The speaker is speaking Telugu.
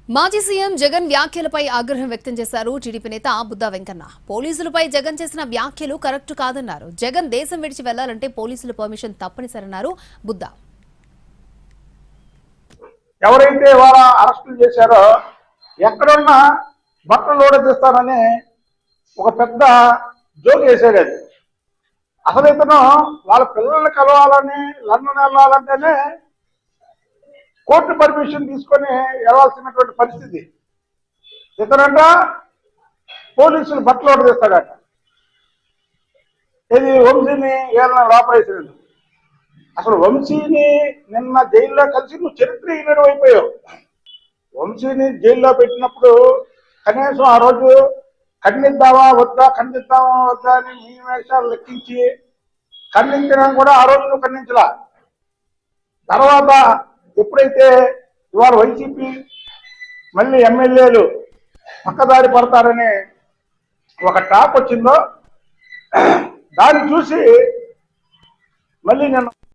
మాజీ సీఎం జగన్ వ్యాఖ్యలపై ఆగ్రహం వ్యక్తం చేశారు టీడీపీ నేత బుద్దా వెంకన్న. పోలీసులపై జగన్ చేసిన వ్యాఖ్యలు కరెక్ట్ కాదన్నారు. జగన్ దేశం విడిచి వెళ్లాలంటే పోలీసుల పర్మిషన్ తప్పనిసరన్నారు బుద్దా. ఎవరైతే వాళ్ళ అరెస్టులు చేశారో ఎక్కడున్నా బట్టలు లోడేస్తానని ఒక పెద్ద జోక్ వేసాడు. అది అసలు ఇతను వాళ్ళ పిల్లల్ని కలవాలని లండన్ వెళ్ళాలంటేనే కోర్టు పర్మిషన్ తీసుకొని వెళ్ళాల్సినటువంటి పరిస్థితి. ఇతనంట పోలీసులు బట్టలు తీస్తాడట. ఇది వంశీని ఏళ్ళ లోపలేసాడు. అసలు వంశీని నిన్న జైల్లో కలిసి నువ్వు చరిత్రహీనుడు అయిపోయావు. వంశీని జైల్లో పెట్టినప్పుడు కనీసం ఆ రోజు ఖండిద్దామా వద్దా అని మీ వేషాలు లెక్కించి ఖండించడం కూడా ఆ రోజు నువ్వు ఖండించలా. తర్వాత ఎప్పుడైతే ఇవాళ వైసీపీ మళ్ళీ ఎమ్మెల్యేలు పక్కదారి పడతారని ఒక టాక్ వచ్చిందో దాన్ని చూసి మళ్ళీ నేను